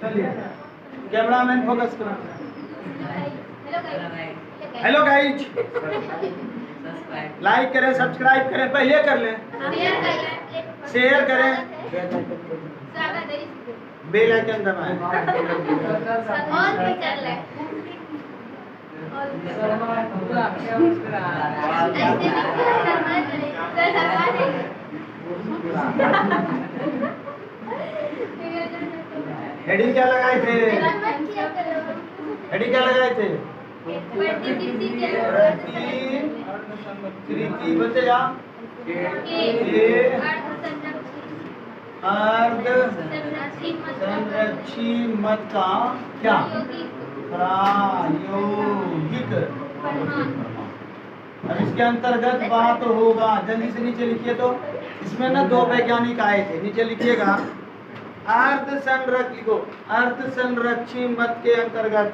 चलिए cameraman focus करो। Hello guys, like करें, सब्सक्राइब करें, पहले कर लें, शेयर करें, बेल आइकन दबाएं। हेडिंग क्या लगाए थे? हेडिंग क्या लगाए थे? कृति बचे जा अर्ध संरक्षी मत का क्या प्रायोगिक। अब इसके अंतर्गत बात होगा, जल्दी से नीचे लिखिए। तो इसमें ना दो वैज्ञानिक आए थे, नीचे लिखिएगा अर्ध संरक्षी, अर्ध संरक्षी मत के अंतर्गत,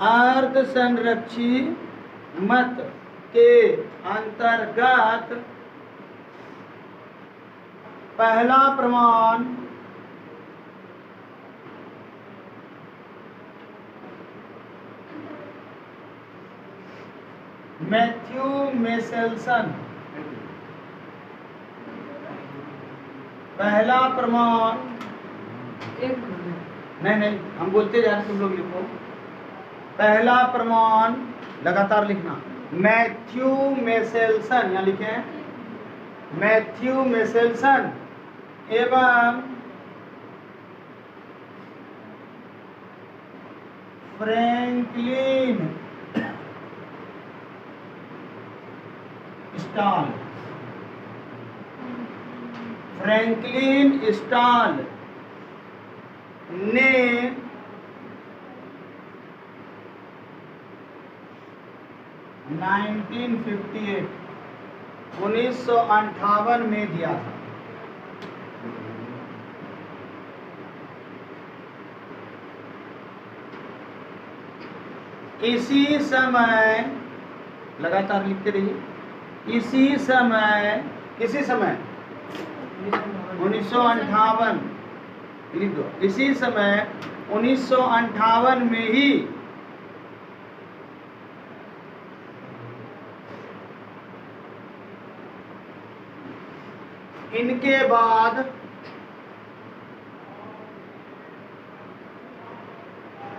अर्ध संरक्षी मत के अंतर्गत पहला प्रमाण मैथ्यू मेसेल्सन, पहला प्रमाण, नहीं हम बोलते जा रहे, तुम लोग लिखो। पहला प्रमाण लगातार लिखना, मैथ्यू मेसेल्सन, यहाँ लिखे मैथ्यू मेसेल्सन एवं फ्रैंकलिन स्टाल, फ्रैंकलिन स्टाल ने 1958 में दिया था। इसी समय, लगातार लिखते रहिए, इसी समय, किसी समय 1958 लिख दो, इसी समय 1958 में ही इनके बाद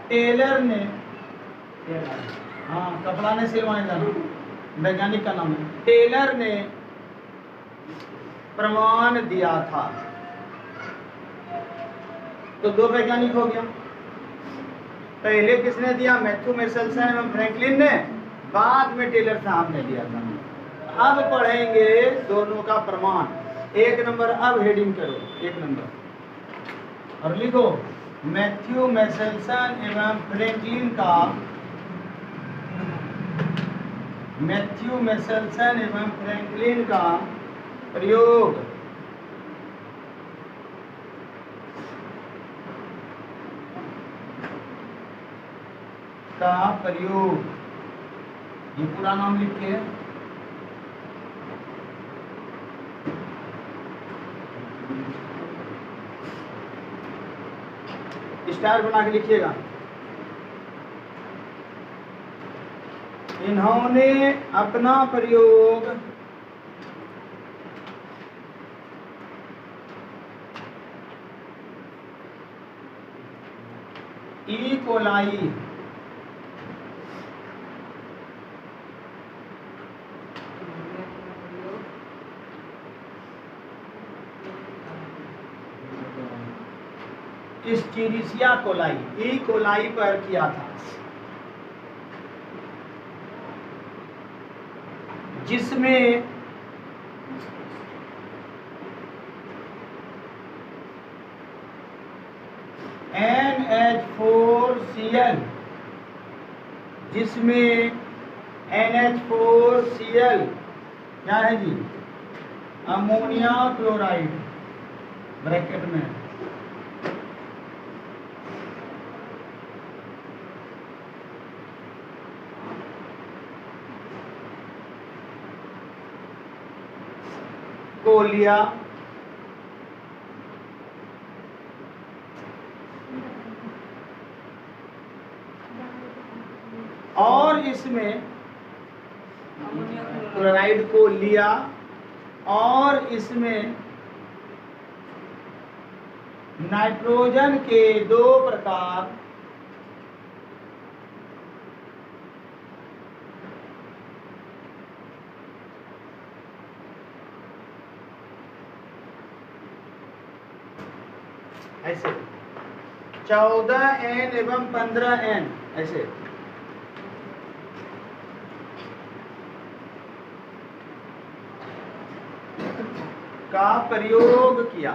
टेलर ने, हाँ कपड़ा ने सिलवाने जाना, वैज्ञानिक का नाम है, टेलर ने प्रमाण दिया था। तो दो वैज्ञानिक हो गया, पहले किसने दिया? मैथ्यू मेसेल्सन एवं फ्रैंकलिन ने, बाद में टेलर साहब ने दिया था। अब पढ़ेंगे दोनों का प्रमाण। एक नंबर, अब हेडिंग करो, एक नंबर और लिखो मैथ्यू मेसेल्सन एवं फ्रैंकलिन का, मैथ्यू मेसेल्सन एवं फ्रैंकलिन का प्रयोग का प्रयोग, ये पूरा नाम लिख के स्टार बना के लिखिएगा। इन्होंने अपना प्रयोग E coli Escherichia coli, E coli पर किया था, जिसमें NH4Cl, जिसमें NH4Cl क्या है जी? अमोनिया क्लोराइड, ब्रैकेट में को लिया और इसमें क्लोराइड को लिया और इसमें नाइट्रोजन के 2 प्रकार ऐसे 14N एवं 15N ऐसे का प्रयोग किया।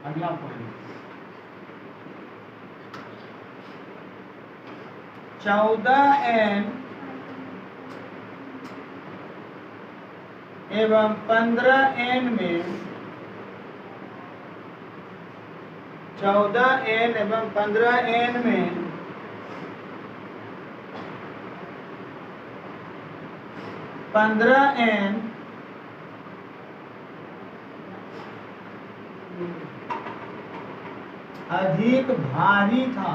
अगला पॉइंट 14N एवं 15N में 14N एवं 15N में N अधिक भारी था।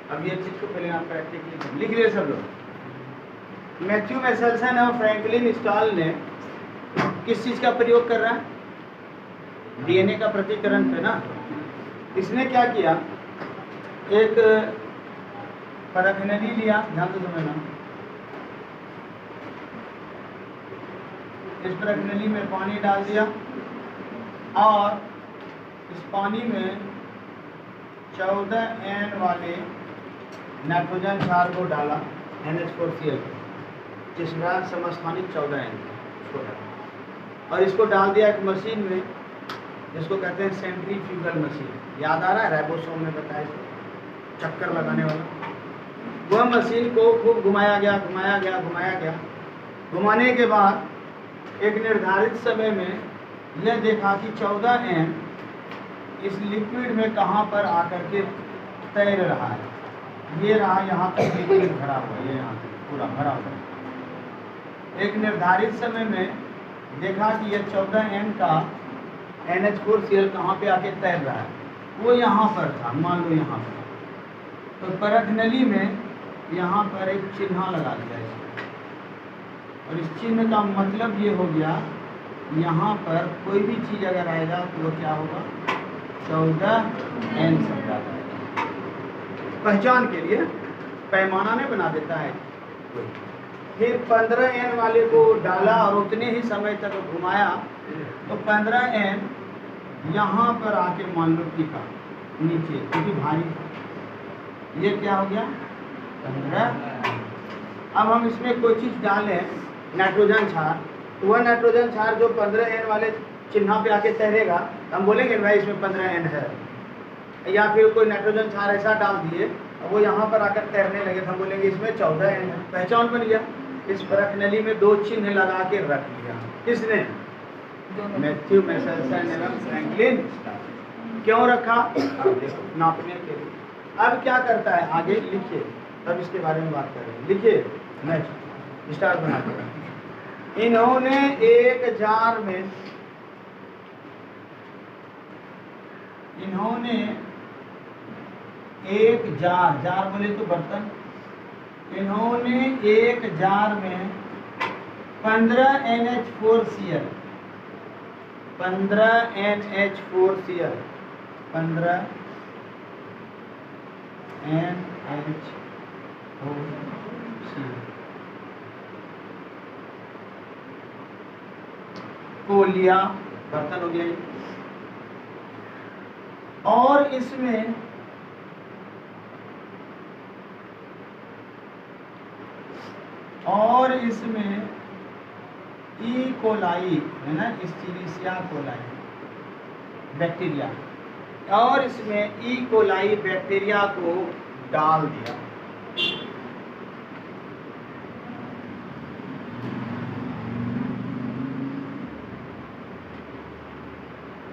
अब ये चीज को पहले आप प्रैक्टिकली लिख रहे सब लोग। मैथ्यू मेसेल्सन और फ्रैंकलिन स्टॉल ने किस चीज का प्रयोग कर रहा है? डीएनए का प्रतिकरण पे ना। इसने क्या किया, एक परखनली लिया, ध्यान से समझना। इस परखनली में पानी डाल दिया और इस पानी में 14N वाले नाइट्रोजन क्षार को डाला, NH4Cl, जिसका समस्थानिक 14N को डाला और इसको डाल दिया एक मशीन में, जिसको कहते हैं सेंट्रीफ्यूगल मशीन। याद आ रहा है राइबोसोम में बताया चक्कर लगाने वाला। वह मशीन को खूब घुमाया गया, घुमाया गया, घुमाया गया। घुमाने के बाद एक निर्धारित समय में यह देखा कि 14N इस लिक्विड में कहाँ पर आकर के तैर रहा है। ये रहा यहाँ तक लिक्विड भरा हुआ, ये यहाँ तक पूरा भरा हुआ। एक निर्धारित समय में देखा कि यह 14N का NH4Cl कहाँ पे आके तैर रहा है, वो यहाँ पर था, मान लो यहाँ पर। तो परखनली में यहाँ पर एक चिन्ह लगा दिया इसमें, और इस चिन्ह का मतलब ये हो गया, यहाँ पर कोई भी चीज़ अगर आएगा तो वो क्या होगा, 14N शब्द आता है। पहचान के लिए पैमाना में बना देता है। फिर 15N वाले को डाला और उतने ही समय तक घुमाया, तो 15N यहाँ पर आके मान लो टिका नीचे, क्योंकि भारी था। ये क्या हो गया, 15। अब हम इसमें कोई चीज़ डालें, नाइट्रोजन क्षार, तो वह नाइट्रोजन क्षार जो 15N वाले चिन्ह पे आके तैरेगा, हम बोलेंगे भाई इसमें 15N है। या फिर कोई नाइट्रोजन क्षार ऐसा डाल दिए और वो यहाँ पर आकर तैरने लगे, तो हम बोलेंगे इसमें 14N है। पहचान बन गया। इस परखनली में 2 चिन्ह लगा के रख लिया। किसने? मैथ्यू मेसेल्सन एवं फ्रैंकलिन। क्यों रखा? नापने के लिए। अब क्या करता है, आगे लिखिए, तब इसके बारे में बात करेंगे। लिखिए, नेक्स्ट स्टार्ट बनाते। इन्होंने एक जार में जार बोले तो बर्तन। इन्होंने एक जार में 15 NH4Cl को लिया, बर्तन हो गया ये। और इसमें ई कोलाई है ना, इस्टीरिशिया कोलाई बैक्टीरिया, और इसमें ई कोलाई बैक्टीरिया को डाल दिया।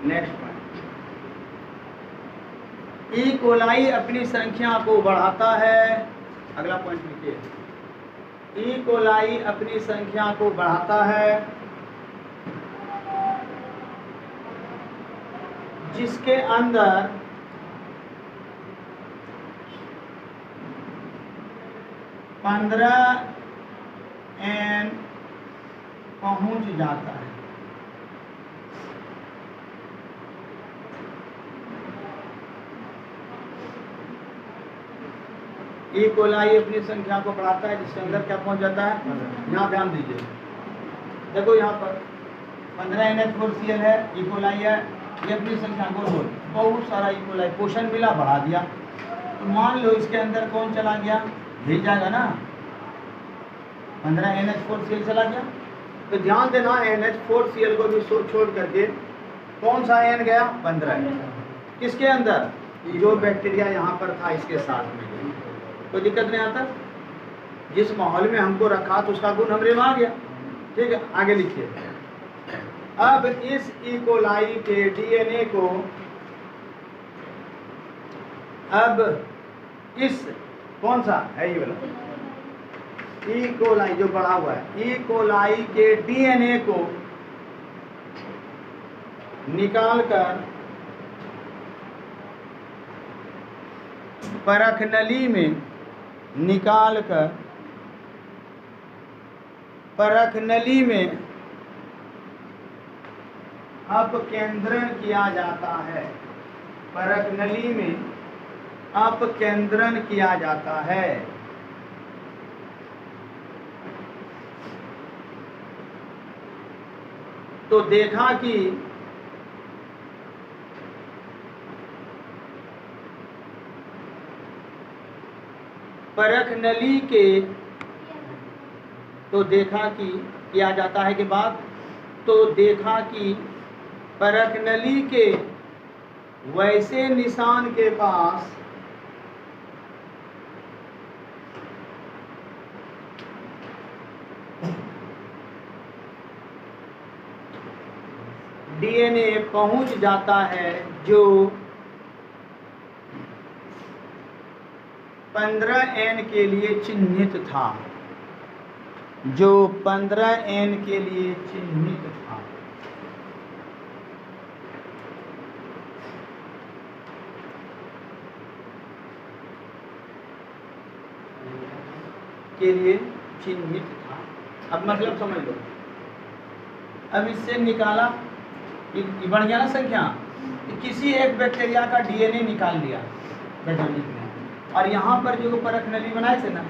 नेक्स्ट पॉइंट, ई कोलाई अपनी संख्या को बढ़ाता है, अगला पॉइंट लिखिए, ई कोलाई अपनी संख्या को बढ़ाता है जिसके अंदर (15 n पहुंच जाता है। ई कोलाई अपनी संख्या को बढ़ाता है जिसके अंदर क्या पहुंच जाता है, यहाँ ध्यान दीजिए, देखो यहाँ पर 15 NH4Cl है, ई कोलाई है, ये अपनी संख्या को बहुत सारा ई कोलाई पोषण मिला, बढ़ा दिया। तो मान लो इसके अंदर कौन चला गया, यही जाएगा ना, 15 NH4Cl चला गया। तो ध्यान देना NH4Cl को भी छोड़ करके कौन सा N गया, 15। किसके अंदर, जो बैक्टीरिया यहाँ पर था इसके साथ में, कोई दिक्कत नहीं आता। जिस माहौल में हमको रखा तो उसका गुण हमरे में आ गया। ठीक है, आगे लिखिए। अब इस ई कोलाई के डीएनए को, अब इस कौन सा है, ये वाला ई कोलाई जो बढ़ा हुआ है, ई कोलाई के डीएनए को निकालकर परख नली में अपकेंद्रण किया जाता है, परख नली में अपकेंद्रण किया जाता है। तो देखा कि परख नली के, तो देखा कि किया जाता है के बाद, तो देखा कि परख नली के वैसे निशान के पास डीएनए पहुंच जाता है जो 15N के लिए चिन्हित था, जो 15N के लिए चिन्हित था। के लिए चिन्हित था। अब मतलब समझ लो, अब इससे निकाला, बढ़ गया ना संख्या, किसी एक बैक्टीरिया का डीएनए निकाल लिया वैज्ञानिक ने, और यहाँ पर जो परख नली बनाए थे ना,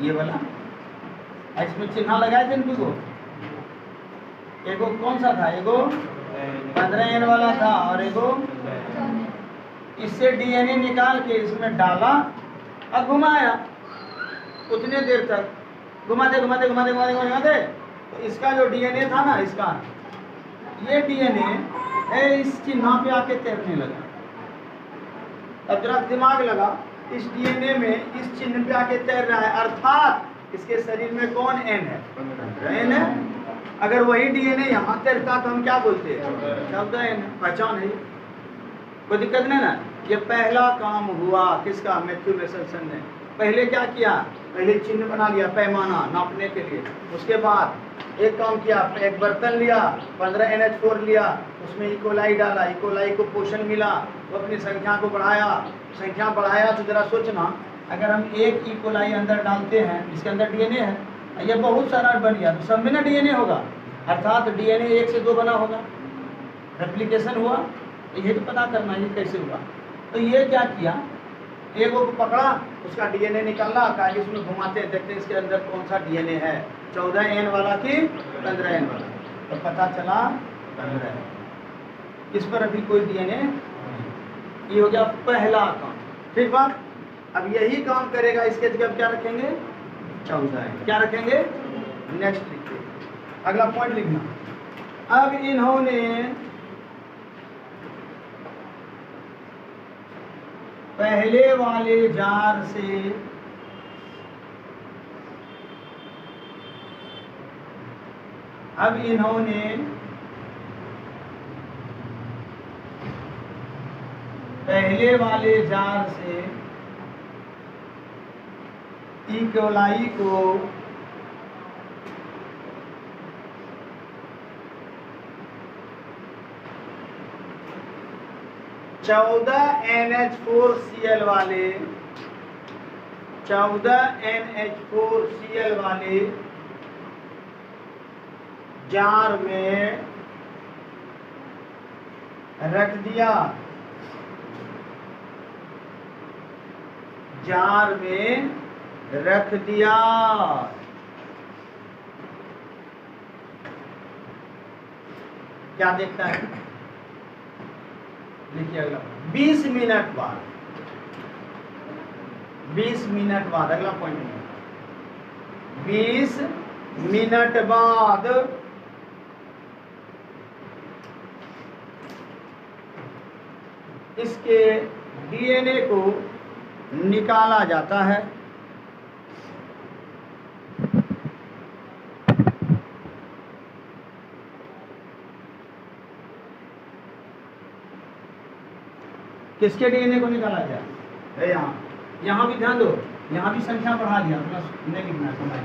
ये वाला, इसमें चिन्ह लगाए थे इनको, एगो कौन सा था, एगो 15N वाला था और एगो, इससे डीएनए निकाल के इसमें डाला और घुमाया उतने देर तक, घुमाते घुमाते घुमाते घुमाते घुमाते, तो इसका जो डीएनए था ना, इसका ये डीएनए है इस चिन्ह पे आके तैरने लगा। अब जरा दिमाग लगा, इस डीएनए में इस चिन्ह पे आके तैर रहा है, अर्थात इसके शरीर में कौन N है, 15N है। अगर वही डीएनए यहाँ तैरता तो हम क्या बोलते हैं, 14N, पहचान है, कोई दिक्कत नहीं ना। ये पहला काम हुआ किसका, मैथ्यू वेसलसन ने। पहले क्या किया, पहले चिन्ह बना लिया, पैमाना नापने के लिए। उसके बाद एक काम किया, एक बर्तन लिया, 15 NH4 लिया, उसमें ई कोलाई डाला, ई कोलाई को पोषण मिला, वो अपनी संख्या को बढ़ाया, संख्या बढ़ाया। तो जरा सोचना, अगर हम एक ई कोलाई अंदर डालते हैं, इसके अंदर डीएनए है, ये बहुत सारा बन गया, तो सब में ना डीएनए होगा, अर्थात डीएनए 1 से 2 बना होगा, रेप्लिकेशन हुआ। ये तो पता करना ये कैसे हुआ। तो ये क्या किया, एक को पकड़ा, उसका डीएनए निकाला, कहा कि इसमें घुमाते देखते इसके अंदर कौन सा डीएनए है, 14N वाला कि 15N वाला। तो पता चला 15N। इस पर अभी कोई डीएनए, ये हो गया पहला काम। ठीक बात। अब यही काम करेगा, इसके जगह क्या रखेंगे, 14N। क्या रखेंगे, नेक्स्ट लिखिए, अगला पॉइंट लिखना। अब इन्होंने पहले वाले जार से अब इन्होंने पहले वाले जार से ई कोलाई को NH4Cl वाले 14 NH4Cl वाले जार में रख दिया, जार में रख दिया। क्या देखता है? देखिए अगला 20 मिनट बाद, 20 मिनट बाद अगला पॉइंट, 20 मिनट बाद इसके डीएनए को निकाला जाता है। किसके डीएनए को निकाला जाए? यहाँ भी ध्यान दो, यहाँ भी संख्या बढ़ा दिया, प्लस नहीं लिखना, समझ।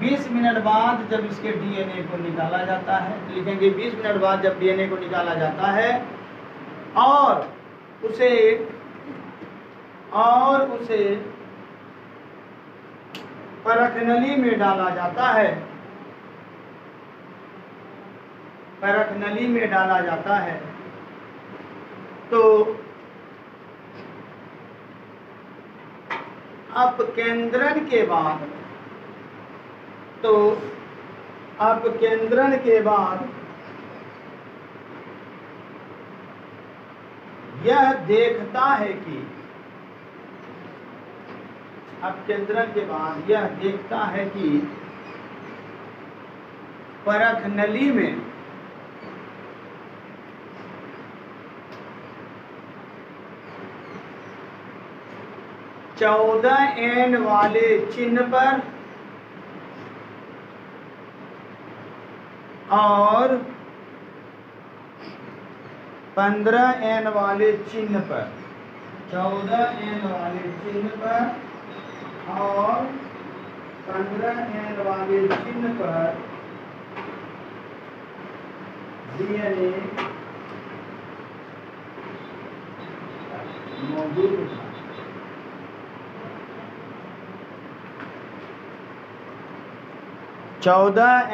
20 मिनट बाद जब इसके डीएनए को निकाला जाता है, लिखेंगे 20 मिनट बाद जब डीएनए को निकाला जाता है और उसे परखनली में डाला जाता है, परखनली में डाला जाता है, तो अपकेंद्रण के बाद, यह देखता है कि अपकेंद्रण के बाद यह देखता है कि परखनली में N वाले चिन्ह पर और 15N वाले चिन्ह पर, 14N वाले चिन्ह पर और 15N वाले चिन्ह पर डीएनए मौजूद था।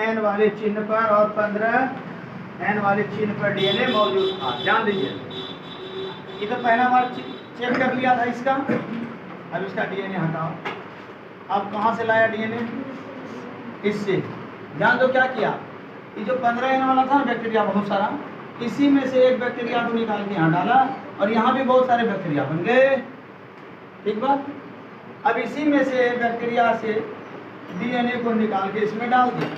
N वाले चिन्ह पर और 15N वाले चिन्ह पर डीएनए मौजूद था। ध्यान दीजिए, ये तो पहला बार चेक कर लिया था इसका, अब इसका डीएनए हटाओ। अब कहाँ से लाया डीएनए? इससे। ध्यान दो क्या किया, ये जो 15N वाला था ना बैक्टीरिया बहुत सारा, इसी में से एक बैक्टीरिया को निकाल के यहाँ डाला और यहाँ भी बहुत सारे बैक्टीरिया बन गए। ठीक बात। अब इसी में से बैक्टीरिया से डीएनए को निकाल के इसमें डाल दिया।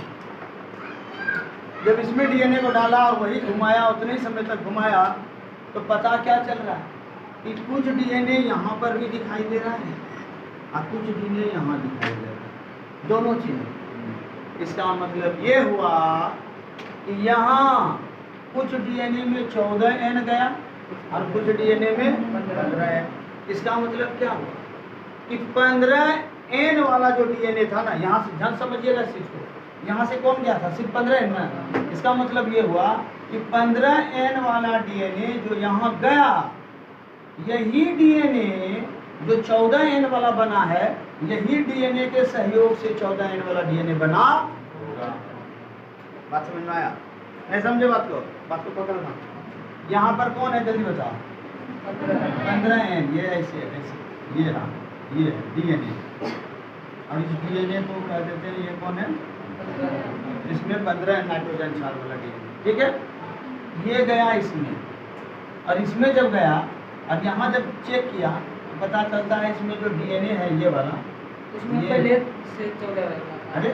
जब इसमें डीएनए को डाला और वही घुमाया, उतने ही समय तक घुमाया, तो पता क्या चल रहा है कि कुछ डीएनए यहाँ पर भी दिखाई दे रहा है और कुछ डीएनए यहाँ दिखाई दे रहा है, दोनों चीजें। इसका मतलब ये हुआ कि यहाँ कुछ डीएनए में 14N गया और कुछ डीएनए में 15N। इसका मतलब क्या हुआ कि 15N वाला जो डीएनए था ना, यहाँ से ध्यान समझिएगा इस चीज को, यहाँ से कौन गया था? सिर्फ 15N ना। इसका मतलब ये हुआ कि 15N वाला डीएनए जो यहाँ गया, यही डीएनए जो 14N वाला बना है, यही डीएनए के सहयोग से 14N वाला डीएनए बना होगा। बात समझ में आया? नहीं समझे बात को? बात को पकड़ना। यहाँ पर कौन है जल्दी बताओ? 15N। ये ऐसे ऐसे, ये रहा, ये है डीएनए, और इस डीएनए को कह देते हैं, ये कौन है? इसमें 15 नाइट्रोजन क्षार वाला डीएनए। ठीक है, ये गया इसमें, और इसमें जब गया और यहाँ जब चेक किया तो पता चलता है इसमें जो डीएनए है ये वाला, इसमें पहले से 14 अरे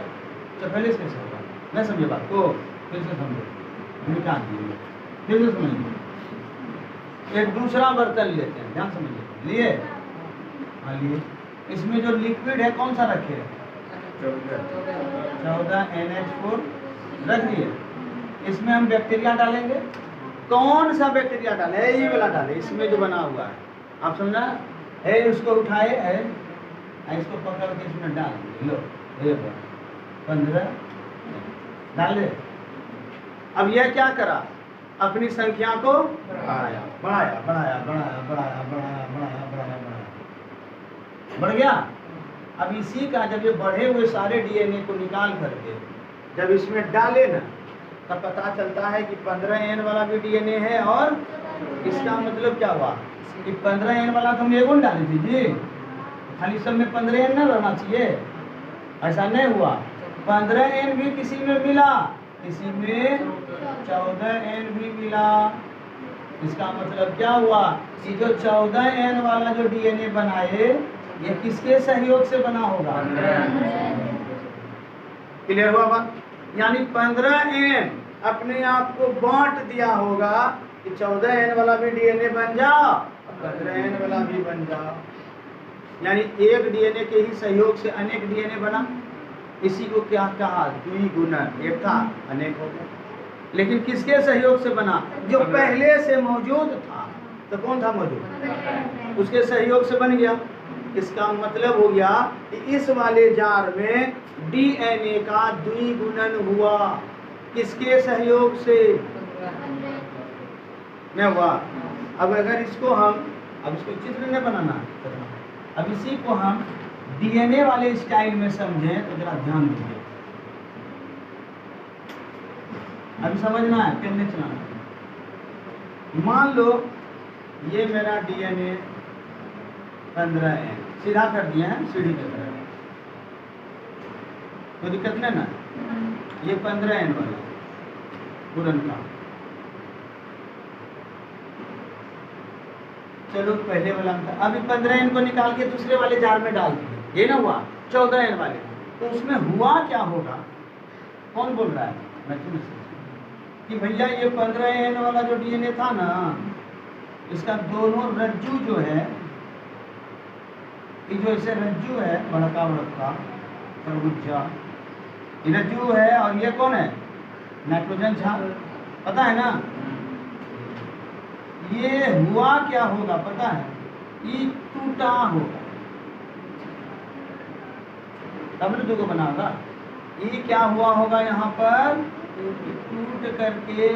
तो पहले से होगा। नहीं समझे बात को? फिर से समझो, निकाल दिए, फिर से समझिए। एक दूसरा बर्तन लेते हैं, ध्यान समझिए। लिए? हाँ लिए। इसमें जो लिक्विड है कौन सा रखे? 14 NH4 रख दिए। इसमें हम बैक्टीरिया डालेंगे, कौन सा बैक्टीरिया डाले, ये वाला डाले, इसमें जो बना हुआ है, आप समझा है, उसको उठाए है, इसको पकड़ के इसमें डाल दिए, लो ये 15 डाल दे। अब यह क्या करा, अपनी संख्या को बढ़ाया बढ़ाया बढ़ाया बढ़ाया बढ़ाया बढ़ाया बढ़ाया बढ़ाया बढ़ाया, बढ़ गया। अब इसी का जब ये बढ़े हुए सारे डीएनए को निकाल करके जब इसमें डाले ना, तब पता चलता है कि 15N वाला भी डीएनए है। और इसका मतलब क्या हुआ कि 15N वाला तो हम एगो डाले थे जी, खाली सब में 15N ना रहना चाहिए, ऐसा नहीं हुआ। 15N भी किसी में मिला, किसी में 14N भी मिला। इसका मतलब क्या हुआ कि जो 14N वाला जो डीएनए बनाए, ये किसके सहयोग से बना होगा? क्लियर हुआ बात? यानी 15N अपने आप को बांट दिया होगा कि 14N वाला भी डीएनए बन जाओ, 15N वाला भी बन जाओ। यानी एक डीएनए के ही सहयोग से अनेक डीएनए बना। इसी को क्या कहा? द्विगुणन। एक था, अनेक हो गया। लेकिन किसके सहयोग से बना? जो पहले से मौजूद था। तो कौन था मौजूद? उसके सहयोग से बन गया। इसका मतलब हो गया कि इस वाले जार में डीएनए का द्विगुणन हुआ। किसके सहयोग से? नहीं हुआ। अब अगर इसको हम, अब इसको चित्र नहीं बनाना, अब इसी को हम डीएनए वाले स्टाइल में समझें तो जरा ध्यान दीजिए। अभी समझना है, पेन नहीं चलाना। मान लो ये मेरा डीएनए 15N सीधा कर दिए हैं सीढ़ी की तरह, कोई दिक्कत नहीं ना। ये 15N वाला पुरनका, चलो पहले वाला था। अभी 15N को निकाल के दूसरे वाले जार में डाल दिए, ये ना हुआ 14N वाले। तो उसमें हुआ क्या होगा? कौन बोल रहा है? मैं तुम्हें कि भैया ये 15N वाला जो डीएनए था ना, इसका दोनों रज्जू जो है, ये जो इसे रज्जू है, बड़का बड़का तरबुज्जा, ये रज्जू है। और ये कौन है? नाइट्रोजन छाल, पता है ना? ये हुआ क्या होगा पता है? ये टूटा होगा, तब न दुगो बना होगा। ये क्या हुआ होगा यहाँ पर? टूट करके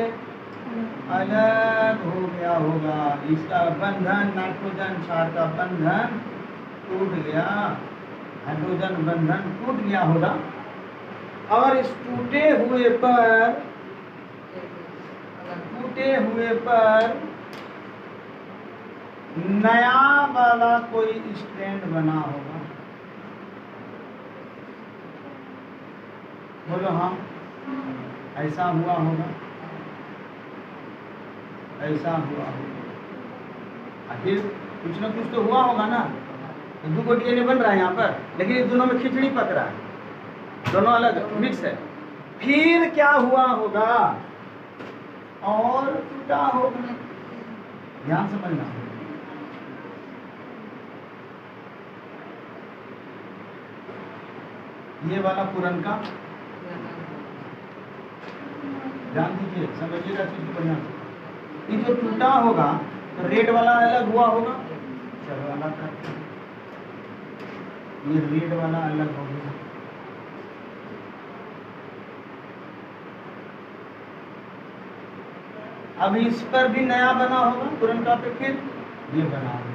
अलग हो गया होगा। इसका बंधन, नाइट्रोजन क्षार का बंधन टूट गया, हाइड्रोजन बंधन टूट गया होगा। और इस टूटे हुए पर नया वाला कोई स्ट्रैंड बना होगा। बोलो हाँ, ऐसा हुआ होगा, ऐसा हुआ होगा। आखिर कुछ ना कुछ तो हुआ होगा ना। तो दो को डीएनए बन रहा है यहाँ पर, लेकिन इन दोनों में खिचड़ी पक रहा है, दोनों अलग मिक्स है। फिर क्या हुआ होगा? और टूटा होगा। ध्यान समझना। ये वाला पुरनका, ध्यान दीजिए, समझिएगा चीज को बढ़िया से। ये जो टूटा होगा तो रेड वाला अलग हुआ होगा। चलो अलग करते हैं, ये रेड वाला अलग हो गया। अब इस पर भी नया बना होगा, पुरनका पे फिर ये बना होगा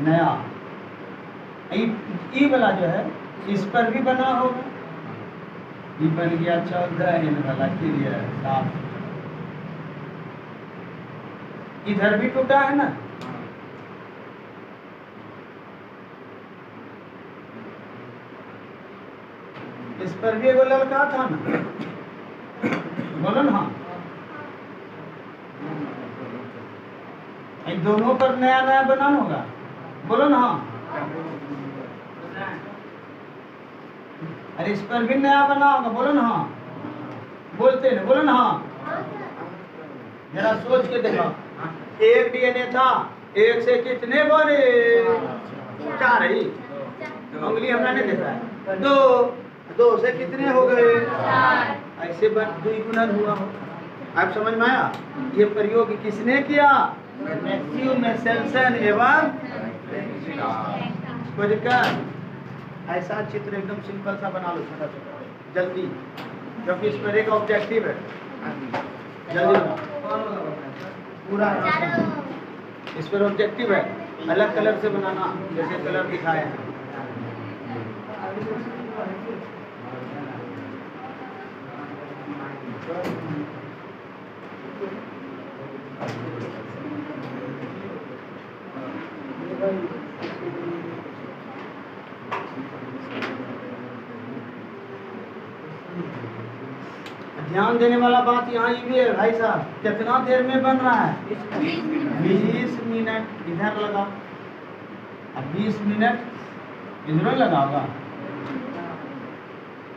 नया। ई वाला जो है इस पर भी बना होगा, ये बन गया 14N वाला। क्लियर साफ। इधर भी टूटा है ना, इस पर भी एगो लड़का था ना, बोलो ना हाँ। इन दोनों पर नया नया बनाना होगा, बोलो ना हाँ। अरे इस पर भी नया बना होगा, बोलो ना हाँ। बोलते ना, बोलो ना हाँ। जरा सोच के देखो, एक डीएनए था, एक से कितने बने? 4 ही। उंगली हमने नहीं देखा है। 2 से कितने हो गए? 4। ऐसे बन द्विगुणन हुआ हो। आप समझ में आया? ये प्रयोग किसने किया? मैथ्यू मेसेल्सन एवं खोजकर। ऐसा चित्र एकदम सिंपल सा बना लो, छोटा छोटा जल्दी, क्योंकि इस पर एक ऑब्जेक्टिव है। जल्दी बनाओ पूरा, इस पर ऑब्जेक्टिव है। अलग कलर से बनाना, जैसे कलर दिखाए हैं। ध्यान देने वाला बात यहाँ ये भी है भाई साहब, कितना देर में बन रहा है? 20 मिनट इधर लगा, अब 20 मिनट इधर लगा होगा।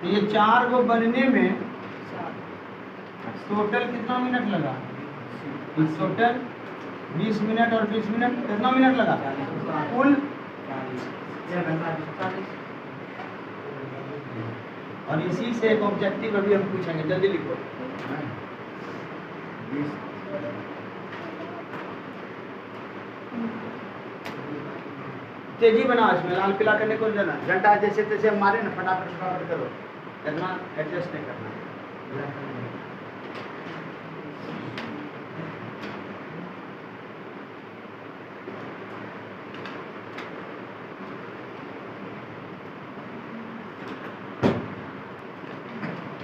तो ये 4 को बनने में टोटल कितना मिनट लगा? टोटल 20 मिनट और 20 मिनट कितना मिनट लगा? कुल 40। और इसी से एक ऑब्जेक्टिव अभी हम पूछेंगे, जल्दी लिखो। तेजी बना, इसमें लाल पीला करने को देना, घंटा जैसे तैसे मारे ना, फटाफट फटाफट करो, इतना एडजस्ट नहीं करना।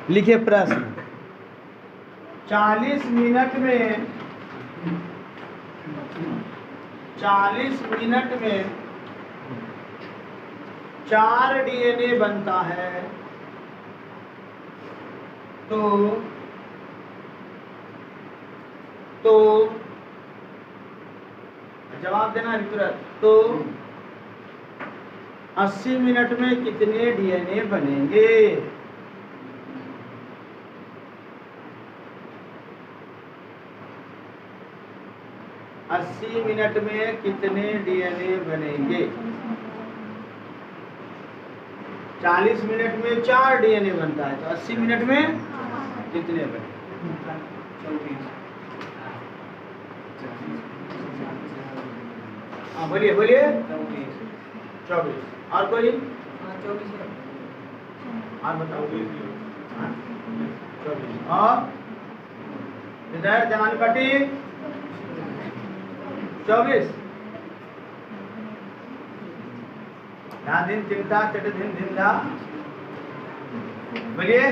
लिखिए प्रश्न। 40 मिनट में 4 डीएनए बनता है, तो जवाब देना है तुरंत। तो 80 मिनट में कितने डीएनए बनेंगे? 80 मिनट में कितने डीएनए बनेंगे? 40 मिनट में 4 डीएनए बनता है, तो 80 मिनट में कितने बनेंगे? 24। हाँ बोलिए बोलिए। 24। और कोई? और बताओ। 24। और इधर जनानी पार्टी 24। दिन चिंता चट दिन धिंदा, बोलिए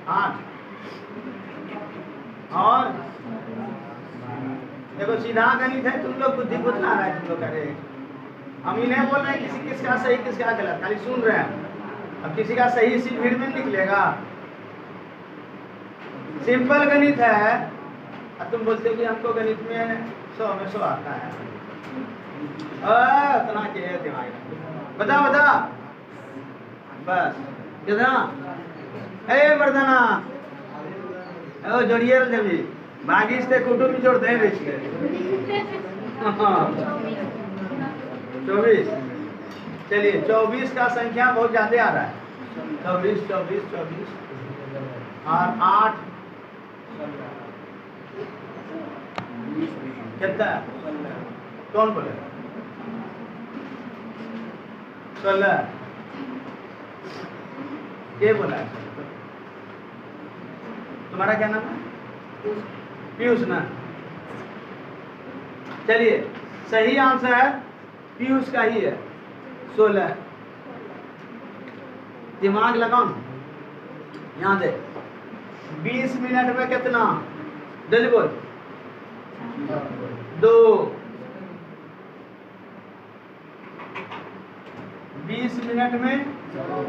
8। और देखो सीधा गणित है, तुम लोग बुद्धि बुद्धला रहा है, तुम लोग करे। हम ही नहीं बोल रहे हैं किसी किसका सही किसका गलत, खाली सुन रहे हैं। अब किसी का सही इसी भीड़ में निकलेगा। सिंपल गणित है, और तुम बोलते हो कि हमको गणित में 100 में 100 आता है। इतना के है दिमाग, बता बता बस कितना? ए मर्दाना ओ जोड़िए जल्दी, बागी से कुटुंब जोड़ते हैं बीच के। 24। चलिए 24 का संख्या बहुत ज्यादा आ रहा है। 24 24 24 और 8 कितना? कौन बोले? 16। ये बोला है? तुम्हारा क्या नाम है? पीयूष ना? चलिए सही आंसर पीयूष का ही है, 16। दिमाग लगाओ, यहाँ दे। 20 मिनट में कितना? जल्दी बोल। 2। 20 मिनट में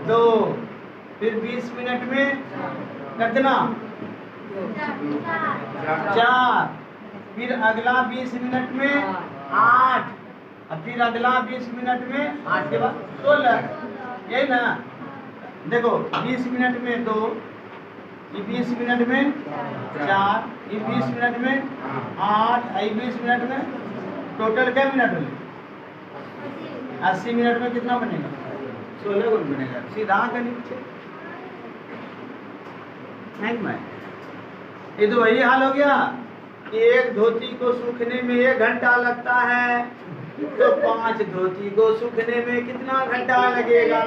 2, फिर 20 मिनट में कितना? 4, फिर अगला 20 मिनट में 8, और फिर अगला 20 मिनट में 8 के बाद 16। यही ना? देखो 20 मिनट में 2, ये 20 मिनट में 4, ये 20 मिनट में 8, ये 20 मिनट में टोटल क्या मिनट हुए? 80 मिनट में कितना बनेगा? 16 गुण बनेगा। सीधा गणित। नहीं मैं, ये तो वही हाल हो गया कि एक धोती को सूखने में 1 घंटा लगता है, तो 5 धोती को सूखने में कितना घंटा लगेगा?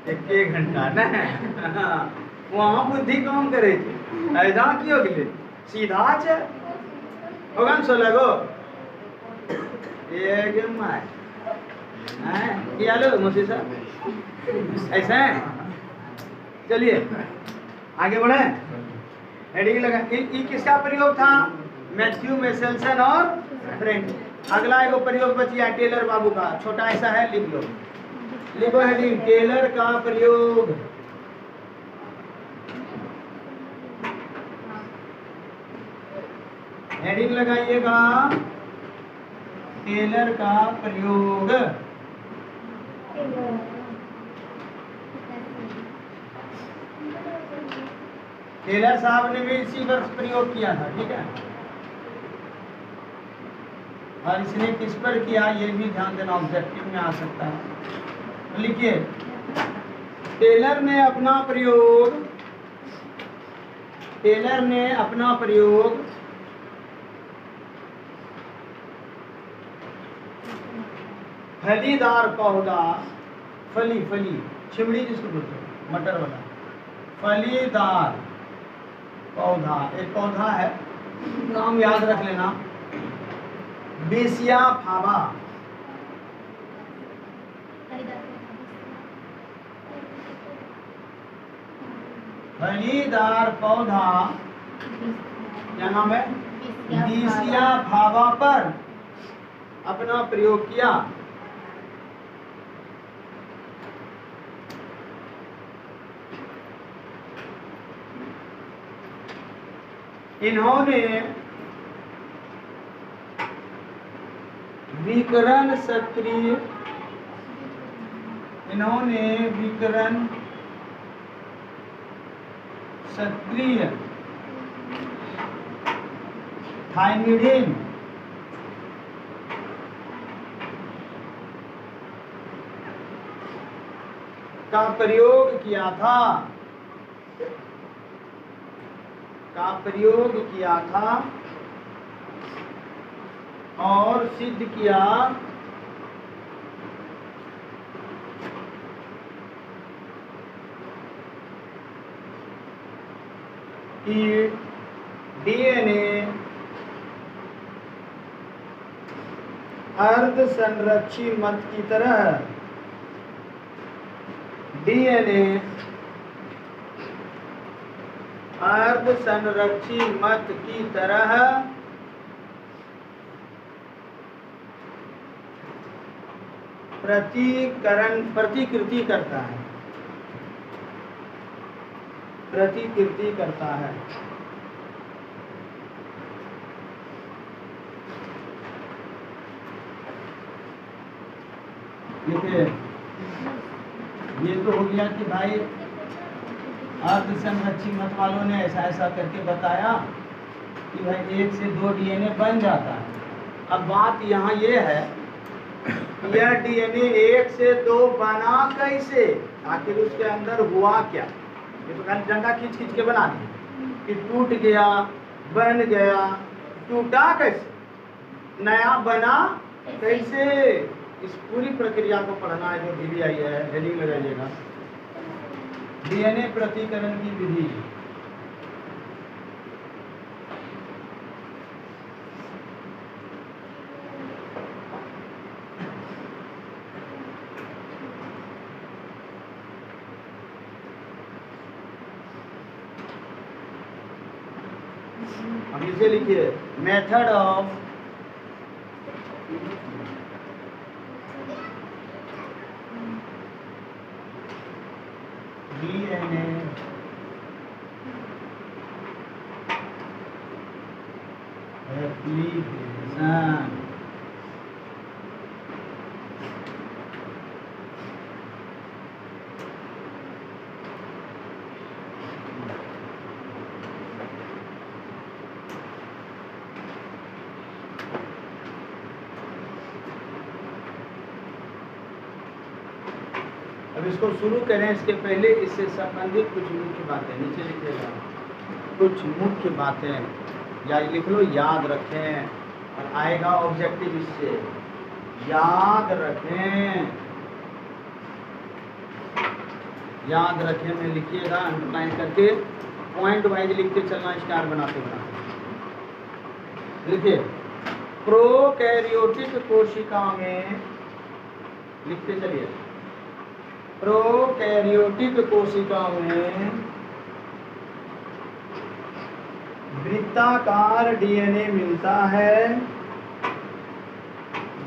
1 घंटा ना। वहाँ बुद्धि काम करेगी, ऐसा क्यों गिले सीधा है होगा 16 गो ये माय क्या लो मुझे साहब ऐसा है। चलिए आगे बढ़े। हेडिंग लगा, ये किसका प्रयोग था? मैथ्यू मेसेल्सन और फ्रेंच। अगला एगो प्रयोग बचिया टेलर बाबू का, छोटा ऐसा है, लिख लो, लिखो हेडिंग टेलर का प्रयोग। हेडिंग लगाइएगा टेलर का प्रयोग। टेलर साहब ने भी इसी वर्ष प्रयोग किया था, ठीक है, और इसने किस पर किया ये भी ध्यान देना, ऑब्जेक्टिव में आ सकता है। लिखिए टेलर ने अपना प्रयोग फलीदार पौधा, फली छिमड़ी जिसको बोलते हैं मटर वाला, फलीदार पौधा, एक पौधा है, नाम याद रख लेना, बेसिया फाबा। फलीदार पौधा क्या नाम है? बेसिया फाबा पर अपना प्रयोग किया। इन्होंने विकरण सक्रिय थाइमिडिन का प्रयोग किया था और सिद्ध किया कि डीएनए अर्ध संरक्षी मत की तरह अर्ध संरक्षी मत की तरह प्रतिकृति करता है। देखिए ये तो हो गया कि भाई अर्ध संरक्षी मत वालों ने ऐसा करके बताया कि भाई 1 से 2 डीएनए बन जाता है। अब बात यहाँ ये है, यह डीएनए 1 से 2 बना कैसे, आखिर उसके अंदर हुआ क्या? ये तो खाली डंडा खींच के बना दिया कि टूट गया, बन गया, टूटा कैसे, नया बना कैसे, इस पूरी प्रक्रिया को पढ़ना है जो विधि आई है। हेडिंग लगाइएगा डीएनए प्रतिकरण की विधि। अब इसे लिखिए मेथड ऑफ डीएनए एप्लीकेशन। अब अब इसको शुरू करें इसके पहले इससे संबंधित कुछ मुख्य बातें नीचे लिखिएगा, कुछ मुख्य बातें या लिख लो, याद रखें, और आएगा ऑब्जेक्टिव इससे, याद रखें, याद रखें में लिखिएगा अंडरलाइन करके, पॉइंट वाइज लिखते चलना, स्टार बनाते बनाते। लिखिए, प्रोकैरियोटिक कोशिका में, लिखते चलिए, प्रोकैरियोटिक कोशिका में वृत्ताकार डीएनए मिलता है,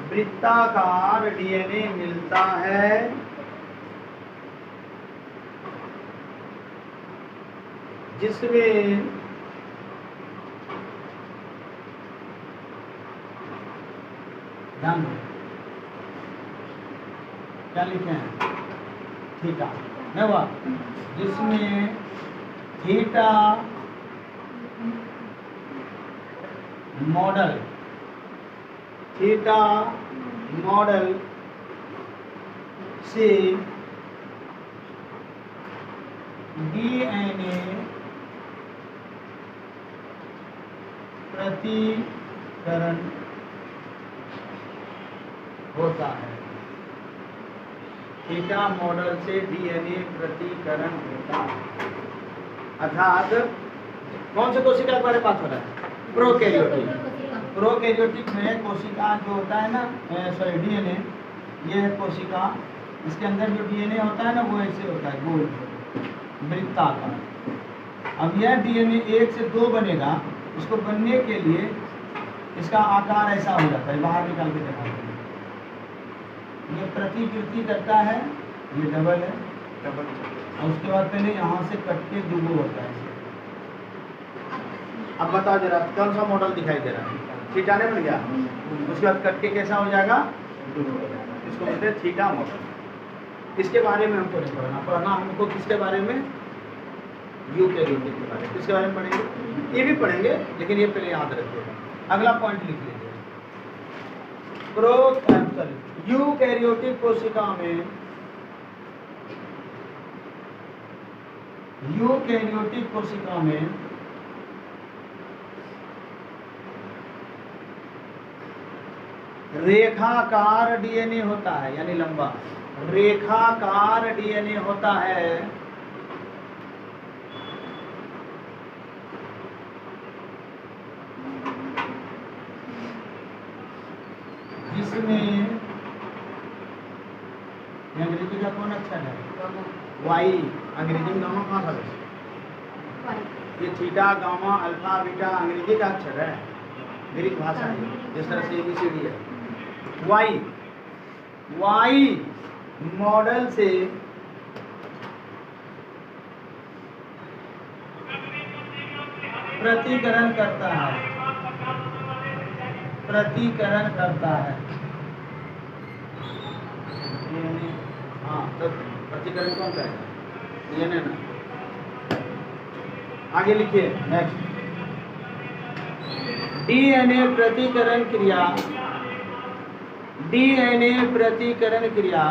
वृत्ताकार डीएनए मिलता है, जिसमें ध्यान दो क्या लिखे हैं, थीटा है वह, जिसमें थीटा मॉडल, थीटा मॉडल से डीएनए प्रतिकरण होता है, थीटा मॉडल से डीएनए प्रतिकरण होता है। अर्थात कौन से कोशिका के बारे में बात हो रहा है, प्रोकैरियोटिक। प्रोकैरियोटिक में कोशिका जो होता है ना, सॉरी डीएनए, ये है कोशिका, इसके अंदर जो डीएनए होता है ना वो ऐसे होता है, गोल वृत्ताकार। अब यह डीएनए 1 से 2 बनेगा, इसको बनने के लिए इसका आकार ऐसा हो जाता है, बाहर निकाल के दिखाते हैं, ये प्रतिकृति करता है, ये डबल है, डबल, और उसके बाद पहले यहाँ से कट के दुगो होता है। अब बता दे रहा कौन सा मॉडल दिखाई दे रहा है, थीटा ने बन गया, उसके बाद कट के कैसा हो जाएगा, दुगो हो जाएगा, इसको बोलते हैं थीटा मॉडल। इसके बारे में हमको नहीं पढ़ना, पढ़ना हमको किसके बारे में, यूकैरियोटिक के बारे में। किसके बारे में पढ़ेंगे, ये भी पढ़ेंगे, लेकिन ये पहले याद रखिएगा। अगला पॉइंट लिख लीजिए, यूकैरियोटिक कोशिका में, यूकैरियोटिक कोशिका में रेखाकार डीएनए होता है, यानी लंबा रेखाकार डीएनए होता है, जिसमें अंग्रेजी का कौन अक्षर है, वाई, अंग्रेजी में गामा कहाँ था, ये थीटा गामा अल्फा बीटा अंग्रेजी का अक्षर है, ग्रीक भाषा है, जिस तरह से ABCD है। वाई, वाई मॉडल से प्रतिकरण करता है, प्रतिकरण करता है, हाँ तो प्रतिकरण कौन करेगा, डीएनए ना। आगे लिखिए नेक्स्ट, डीएनए प्रतिकरण क्रिया, डीएनए प्रतिकरण क्रिया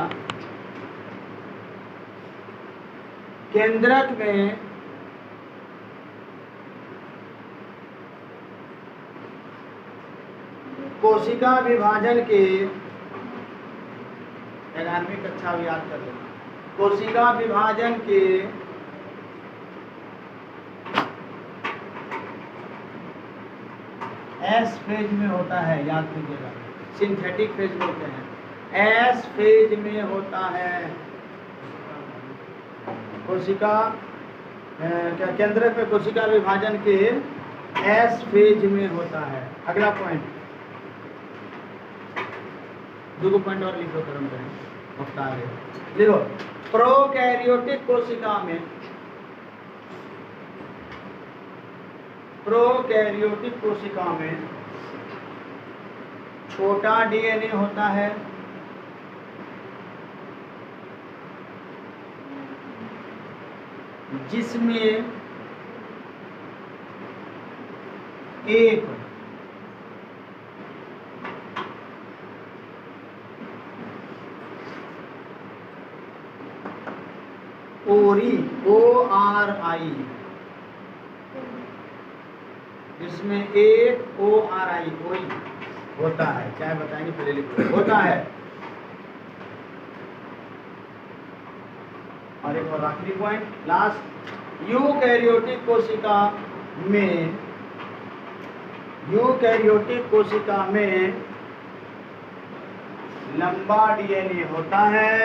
केंद्रक में कोशिका विभाजन के, 11वीं कक्षा याद कर लेना, कोशिका विभाजन के एस फेज में होता है, याद कीजिएगा, सिंथेटिक फेज बोलते हैं, एस फेज में होता है, कोशिका क्या केंद्र में कोशिका विभाजन के एस फेज में होता है। अगला पॉइंट, दो पॉइंट और लिखो, कर्म करें वक्त आ गए, लिखो, प्रोकैरियोटिक कोशिका में, प्रोकैरियोटिक कोशिका में छोटा डीएनए होता है, जिसमें एक ओरी, ORI, जिसमें एक ORI ओरी होता है। क्या बताएंगे, पहले लिखो होता है। और एक और आखिरी पॉइंट लास्ट, यूकैरियोटिक कोशिका में लंबा DNA होता है,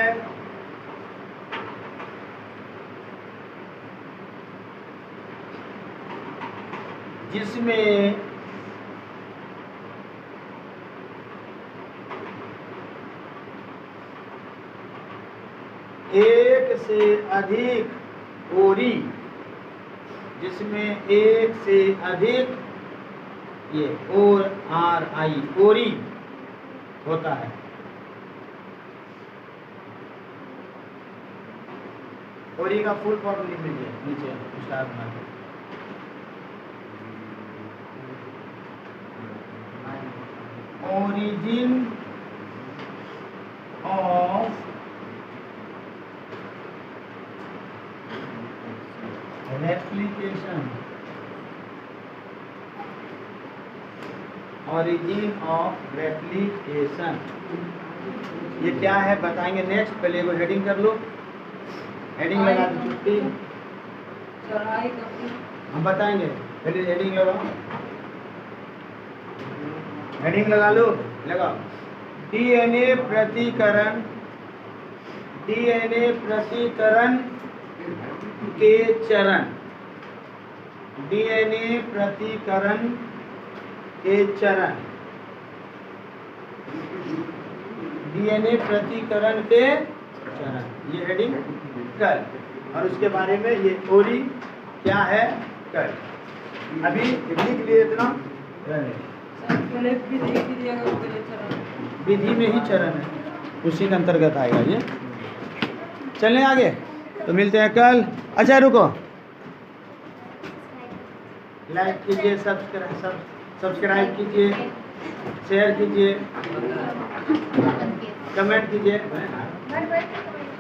जिसमें एक से अधिक ओरी, ये ORI ओरी होता है। ओरी का फुल फॉर्म लिख लीजिए नीचे स्टार बना के। Origin of replication, origin of replication, ये क्या है बताएंगे नेक्स्ट। पहले वो हेडिंग कर लो, हेडिंग लगा दो छुट्टी, चढ़ाई करके हम बताएंगे। पहले हेडिंग लगाओ, हेडिंग लगा लो, लगाओ। DNA प्रतिकरण के चरण, DNA प्रतिकरण के चरण, DNA प्रतिकरण के चरण, ये हेडिंग कर। और उसके बारे में ये ओरी क्या है कर। अभी लिख लिए इतना, पहले विधि की दिया गया, पहले चरण विधि में ही चरण है, उसी के अंतर्गत आएगा ये। चलें आगे, तो मिलते हैं कल। अच्छा रुको, लाइक कीजिए, सब्सक्राइब कीजिए, शेयर कीजिए, कमेंट कीजिए,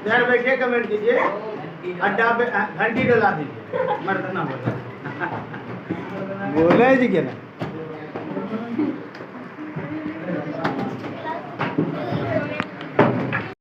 घर बैठे कमेंट कीजिए, अड्डा पे घंटी डला दीजिए, मर्द ना बोला बोले जी के ना।